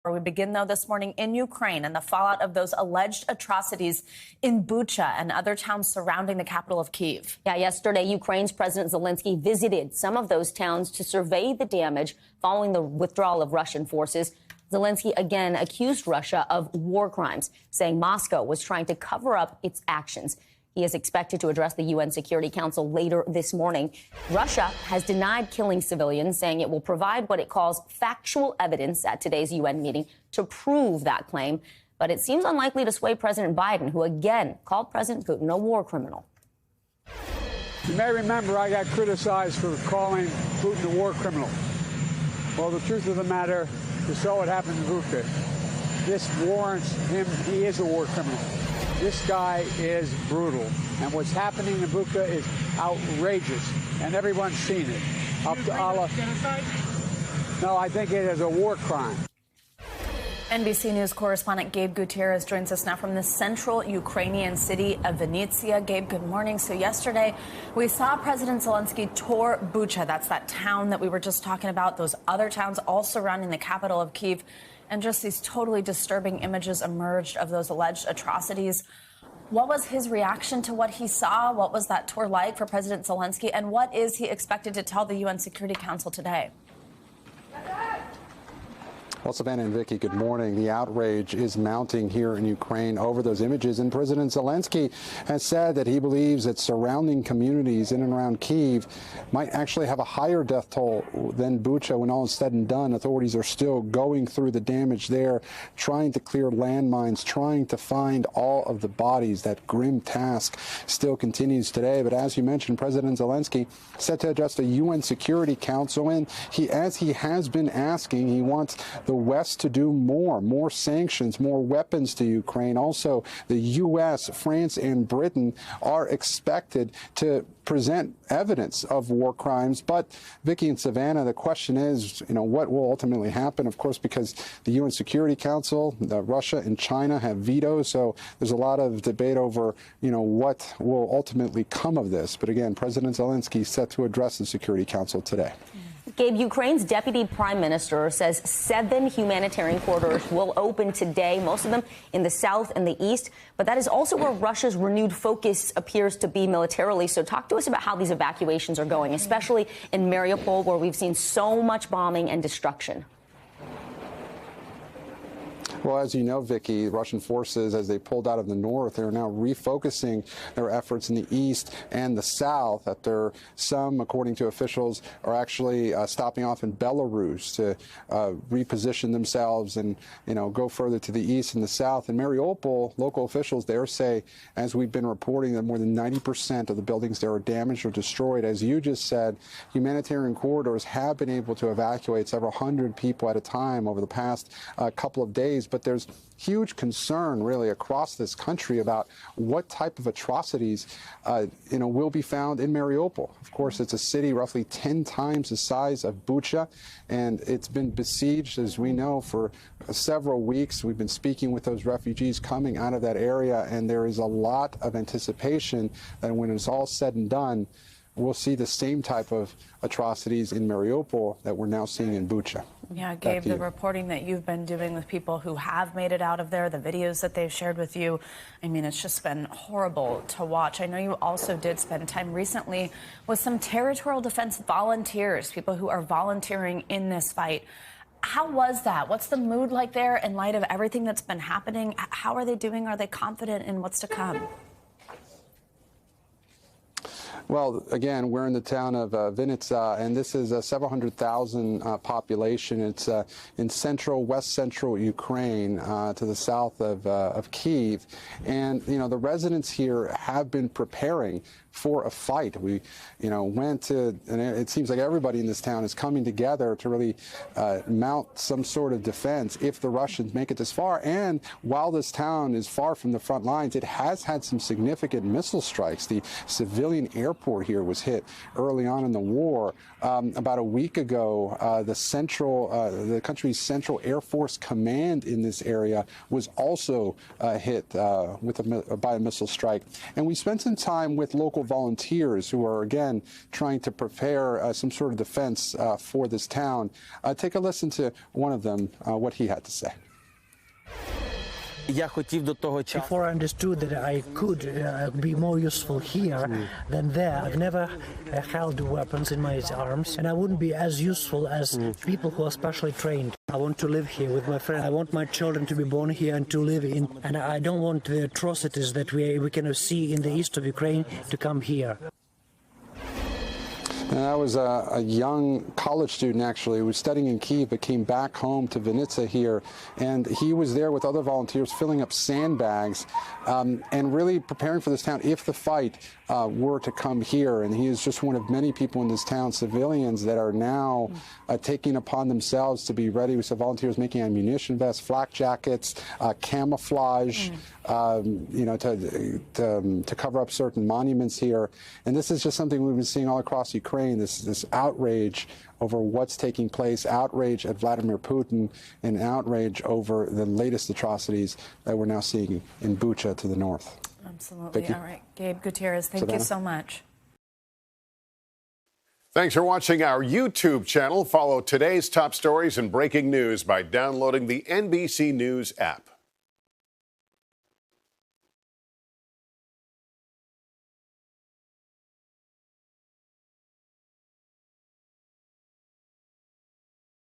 We begin, though, this morning in Ukraine and the fallout of those alleged atrocities in Bucha and other towns surrounding the capital of Kyiv. Yeah, yesterday, Ukraine's President Zelenskyy visited some of those towns to survey the damage following the withdrawal of Russian forces. Zelenskyy again accused Russia of war crimes, saying Moscow was trying to cover up its actions. He is expected to address the UN Security Council later this morning. Russia has denied killing civilians, saying it will provide what it calls factual evidence at today's UN meeting to prove that claim. But it seems unlikely to sway President Biden, who again called President Putin a war criminal. You may remember I got criticized for calling Putin a war criminal. Well, the truth of the matter is so what happened in Bucha. This warrants him. He is a war criminal. This guy is brutal. And what's happening in Bucha is outrageous. And everyone's seen it. Up to Allah. No, I think it is a war crime. NBC News correspondent Gabe Gutierrez joins us now from the central Ukrainian city of Vinnytsia. Gabe, good morning. So yesterday, we saw President Zelenskyy tour Bucha. That's that town that we were just talking about. Those other towns all surrounding the capital of Kyiv. And just these totally disturbing images emerged of those alleged atrocities. What was his reaction to what he saw? What was that tour like for President Zelenskyy? And what is he expected to tell the UN Security Council today? Well, Savannah and Vicky, good morning. The outrage is mounting here in Ukraine over those images, and President Zelenskyy has said that he believes that surrounding communities in and around Kyiv might actually have a higher death toll than Bucha when all is said and done. Authorities are still going through the damage there, trying to clear landmines, trying to find all of the bodies. That grim task still continues today. But as you mentioned, President Zelenskyy set to address the UN Security Council, and as he has been asking, he wants the West to do more sanctions, more weapons to Ukraine. Also, the U.S., France, and Britain are expected to present evidence of war crimes. But, Vicky and Savannah, the question is, what will ultimately happen? Of course, because the UN Security Council, Russia and China have vetoes, so there's a lot of debate over, what will ultimately come of this. But again, President Zelenskyy is set to address the Security Council today. Gabe, Ukraine's deputy prime minister says 7 humanitarian corridors will open today, most of them in the south and the east. But that is also where Russia's renewed focus appears to be militarily. So talk to us about how these evacuations are going, especially in Mariupol, where we've seen so much bombing and destruction. Well, as you know, Vicky, Russian forces, as they pulled out of the north, they're now refocusing their efforts in the east and the south. Some, according to officials, are actually stopping off in Belarus to reposition themselves and, go further to the east and the south. In Mariupol, local officials there say, as we've been reporting, that more than 90% of the buildings there are damaged or destroyed. As you just said, humanitarian corridors have been able to evacuate several hundred people at a time over the past couple of days. But there's huge concern, really, across this country about what type of atrocities, will be found in Mariupol. Of course, it's a city roughly 10 times the size of Bucha, and it's been besieged, as we know, for several weeks. We've been speaking with those refugees coming out of that area, and there is a lot of anticipation that when it's all said and done, we'll see the same type of atrocities in Mariupol that we're now seeing in Bucha. Yeah, Gabe, the reporting that you've been doing with people who have made it out of there, the videos that they've shared with you, it's just been horrible to watch. I know you also did spend time recently with some territorial defense volunteers, people who are volunteering in this fight. How was that? What's the mood like there in light of everything that's been happening? How are they doing? Are they confident in what's to come? Well, again, we're in the town of Vinnytsia, and this is a several 100,000 population. It's in west central Ukraine, to the south of Kyiv. And, the residents here have been preparing for a fight. We, went to, and it seems like everybody in this town is coming together to really mount some sort of defense if the Russians make it this far. And while this town is far from the front lines, it has had some significant missile strikes. The civilian air airport here was hit early on in the war. About a week ago, the country's Central Air Force Command in this area was also hit by a missile strike. And we spent some time with local volunteers who are, again, trying to prepare some sort of defense for this town. Take a listen to one of them, what he had to say. Before I understood that I could be more useful here than there, I've never held weapons in my arms, and I wouldn't be as useful as people who are specially trained. I want to live here with my friends. I want my children to be born here and to live in, and I don't want the atrocities that we can see in the east of Ukraine to come here. And that was a young college student, actually, who was studying in Kyiv but came back home to Vinnytsia here. And he was there with other volunteers filling up sandbags and really preparing for this town if the fight were to come here. And he is just one of many people in this town, civilians, that are now taking upon themselves to be ready. We saw volunteers making ammunition vests, flak jackets, camouflage, to cover up certain monuments here. And this is just something we've been seeing all across Ukraine. This outrage over what's taking place, outrage at Vladimir Putin, and outrage over the latest atrocities that we're now seeing in Bucha to the north. Absolutely. All right. Gabe Gutierrez, thank you so much. Thanks for watching our YouTube channel. Follow today's top stories and breaking news by downloading the NBC News app.